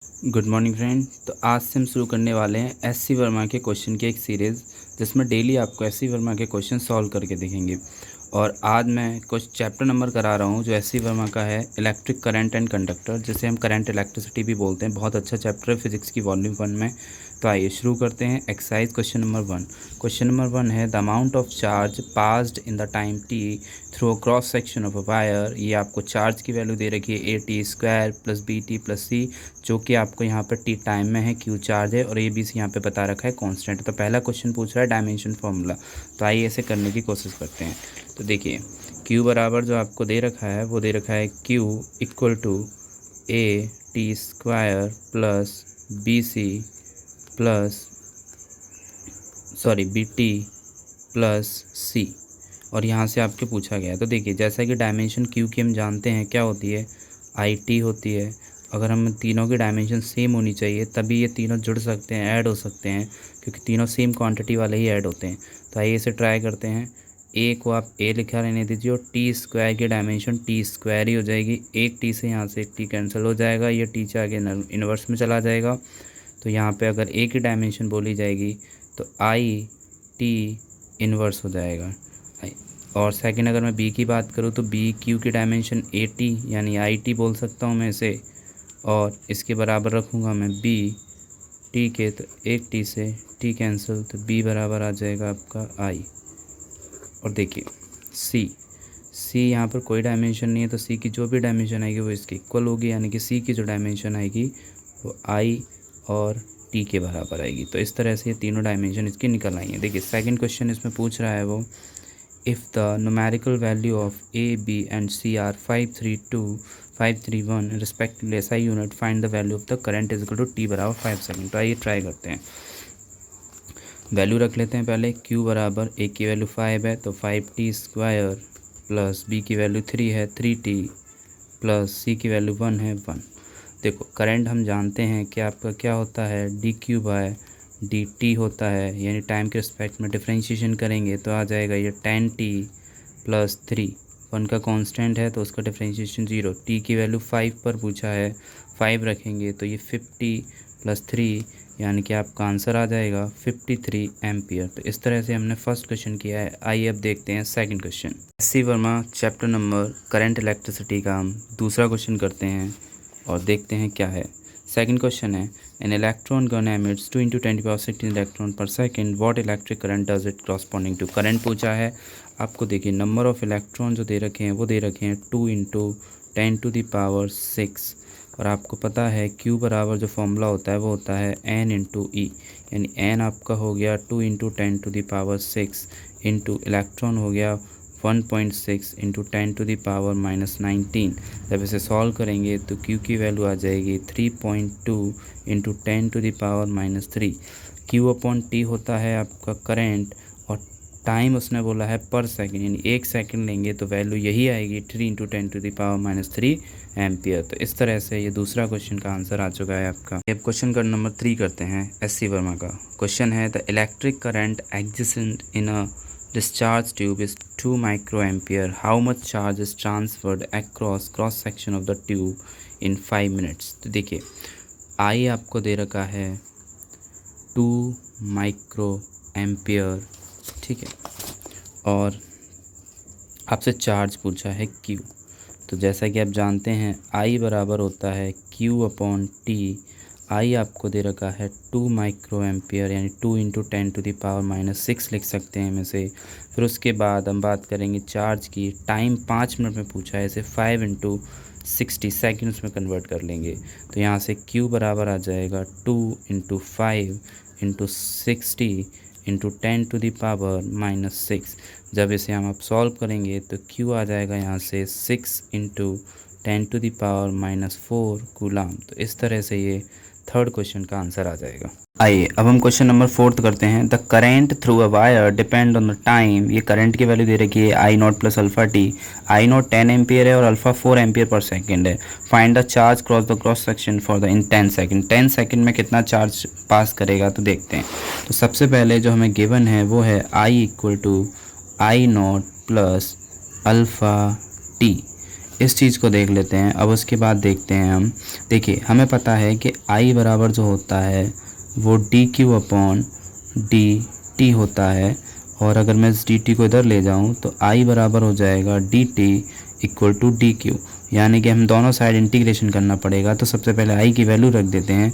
Good morning friend. तो आज से हम शुरू करने वाले हैं एस.सी. वर्मा के क्वेश्चन की एक सीरीज़, जिसमें डेली आपको एस.सी. वर्मा के क्वेश्चन सॉल्व करके दिखेंगे। और आज मैं कुछ चैप्टर नंबर करा रहा हूँ जो एस.सी. वर्मा का है, इलेक्ट्रिक करंट एंड कंडक्टर, जिसे हम करंट इलेक्ट्रिसिटी भी बोलते हैं। बहुत अच्छा चैप्टर है फिजिक्स की वॉल्यूम 1 में। तो आइए शुरू करते हैं। Exercise question number 1। Question number 1 है the amount of charge passed in the time T through a cross section of a wire. ये आपको चार्ज की वैल्यू दे रखी है a_t² + b_t + c, जो कि आपको यहाँ पर टी टाइम में है, क्यू चार्ज है, और ए बी सी यहाँ पे बता रखा है कांस्टेंट। तो पहला क्वेश्चन पूछ रहा है डायमेंशन फार्मूला। तो आइए इसे करने की कोशिश करते हैं। तो देखिए, क्यू बराबर जो आपको दे रखा है वो दे रखा है Q equal to a_t² + b_c plus b_t + c, और यहाँ से आपके पूछा गया है। तो देखिए, जैसा कि डायमेंशन क्यू की हम जानते हैं क्या होती है, IT होती है। अगर हम तीनों की डायमेंशन सेम होनी चाहिए तभी ये तीनों जुड़ सकते हैं, ऐड हो सकते हैं, क्योंकि तीनों सेम क्वांटिटी वाले ही ऐड होते हैं। तो आइए इसे ट्राई करते हैं। ए को आप ए लिखा रहने दीजिए, और t² की डायमेंशन t² ही हो जाएगी। एक टी से यहाँ से एक टी कैंसिल हो जाएगा, ये टी से आगे इन्वर्स में चला जाएगा। तो यहाँ पे अगर ए की डायमेंशन बोली जाएगी तो IT इन्वर्स हो जाएगा। और सेकंड अगर मैं बी की बात करूँ तो बी क्यू की डायमेंशन AT यानी IT बोल सकता हूँ मैं इसे, और इसके बराबर रखूँगा मैं बी टी के। तो एक टी से टी कैंसिल, तो बी बराबर आ जाएगा आपका I। और देखिए सी यहाँ पर कोई डायमेंशन नहीं है, तो सी की जो भी डायमेंशन आएगी वो इसकी इक्वल होगी, यानी कि सी की जो डायमेंशन आएगी वो I और टी के बराबर आएगी। तो इस तरह से ये तीनों डायमेंशन इसकी निकल आई हैं। देखिए, सेकंड क्वेश्चन इसमें पूछ रहा है वो, if the numerical value of A, B and C are 532, 531 respectively SI unit, find the value of the current is equal to T बराबर 5 सेकंड। तो आइए ट्राई करते हैं। वैल्यू रख लेते हैं पहले। Q बराबर A की वैल्यू 5 है तो 5t² प्लस B की वैल्यू 3 है 3t प्लस C की वैल्यू 1 है 1। देखो, करंट हम जानते हैं कि आपका क्या होता है, dQ/dt होता है, यानी टाइम के रिस्पेक्ट में डिफरेंशिएशन करेंगे तो आ जाएगा ये 10t + 3। 1 का कांस्टेंट है तो उसका डिफरेंशिएशन 0। t की वैल्यू 5 पर पूछा है, 5 रखेंगे तो ये 50 + 3, यानी कि आपका आंसर आ जाएगा 53 एम्पियर। तो इस तरह से हमने फर्स्ट क्वेश्चन किया है। आइए अब देखते हैं second question. SC. Verma chapter number current electricity का हम दूसरा क्वेश्चन करते हैं और देखते हैं क्या है। सेकंड क्वेश्चन है, an electron gun emits 2 × 10⁻16 electron per second, what electric current does it corresponding to. Current पूछा है आपको। देखिए, नंबर ऑफ इलेक्ट्रॉन जो दे रखे हैं वो दे रखे हैं 2 × 10⁻6, और आपको पता है Q बराबर जो फॉर्मूला होता है वो होता है N × E, यानी N आपका हो गया 2 × 10⁻6 इंटू इलेक्ट्रॉन हो गया 1.6 × 10⁻−19। जब इसे सॉल्व करेंगे तो Q की वैल्यू आ जाएगी 3.2 × 10⁻3। Q/T होता है आपका करंट, और टाइम उसने बोला है पर सेकंड, यानी 1 सेकंड लेंगे तो वैल्यू यही आएगी 3 × 10⁻³ एम्पियर। तो इस तरह से ये दूसरा क्वेश्चन का आंसर आ चुका है आपका। अब क्वेश्चन का नंबर 3 करते हैं एस.सी. वर्मा का। क्वेश्चन है, the electric current existent in a discharge tube is 2 microampere. How much charge is transferred across cross section of the tube in 5 minutes? तो देखिए, I आपको दे रखा है 2 माइक्रो एम्पियर, ठीक है, और आपसे चार्ज पूछा है Q। तो जैसा कि आप जानते हैं I बराबर होता है Q/T। I आपको दे रखा है 2 माइक्रो एम्पियर, यानी 2 × 10⁻6 लिख सकते हैं हम इसे। फिर उसके बाद हम बात करेंगे चार्ज की। टाइम 5 मिनट में पूछा है, इसे 5 × 60 सेकेंड्स में कन्वर्ट कर लेंगे। तो यहाँ से Q बराबर आ जाएगा 2 × 5 × 60 × 10⁻6। जब इसे हम अब सॉल्व करेंगे तो Q आ जाएगा यहाँ से 6 × 10⁻4 कूलम। तो इस तरह से ये थर्ड क्वेश्चन का आंसर आ जाएगा। आइए अब हम क्वेश्चन नंबर 4 करते हैं। The current through a wire depend on the time. ये करंट की वैल्यू दे रखी है I0 + α_t। I0 10 एम्पियर है और अल्फा 4 एम्पियर पर सेकंड है। Find the charge cross section for the in 10 second. 10 second में कितना चार्ज पास करेगा, तो देखते हैं। तो सबसे पहले जो हमें गिवन है वो है I = I0 + α_t इस चीज़ को देख लेते हैं। अब उसके बाद देखते हैं हम, देखिए हमें पता है कि I बराबर जो होता है वो dq अपॉन dt होता है, और अगर मैं इस dt को इधर ले जाऊं तो I बराबर हो जाएगा dt इक्वल टू dq, यानी कि हम दोनों साइड इंटीग्रेशन करना पड़ेगा। तो सबसे पहले I की वैल्यू रख देते हैं,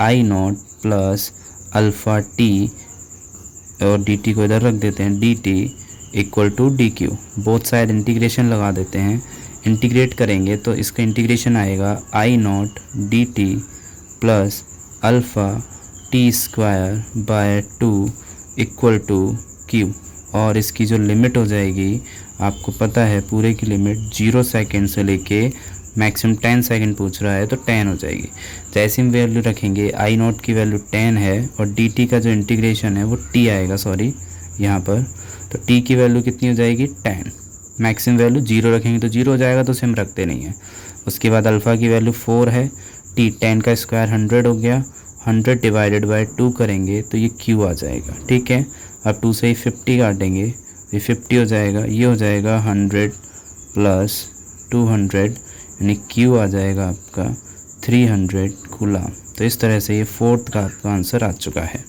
I not plus alpha t, और dt को इधर रख देते हैं dt equal to dq। Both side integration लगा देते हैं, इंटीग्रेट करेंगे तो इसका इंटीग्रेशन आएगा I not dt plus alpha t square by 2 equal to q। और इसकी जो लिमिट हो जाएगी, आपको पता है पूरे की लिमिट 0 सेकेंड से लेके मैक्सिमम 10 सेकेंड पूछ रहा है तो 10 हो जाएगी। जैसे हम वैल्यू रखेंगे, आई नॉट की वैल्यू 10 है और dt का जो इंटीग्रेशन है वो t आएगा, सॉरी यहाँ पर, तो t की वैल्यू कितनी हो जाएगी 10। मैक्सिमम वैल्यू 0 रखेंगे तो 0 हो जाएगा, तो उसे हम रखते नहीं हैं। उसके बाद अल्फ़ा की वैल्यू 4 है, t 10 का स्क्वायर 100 हो गया, 100 डिवाइडेड बाय 2 करेंगे तो ये q आ जाएगा। ठीक है, अब 2 से ही 50 काटेंगे, ये 50 हो जाएगा, ये हो जाएगा 100 प्लस 200, यानी q आ जाएगा आपका 300 कूलम। तो इस तरह से ये 4th का आपका आंसर आ चुका है।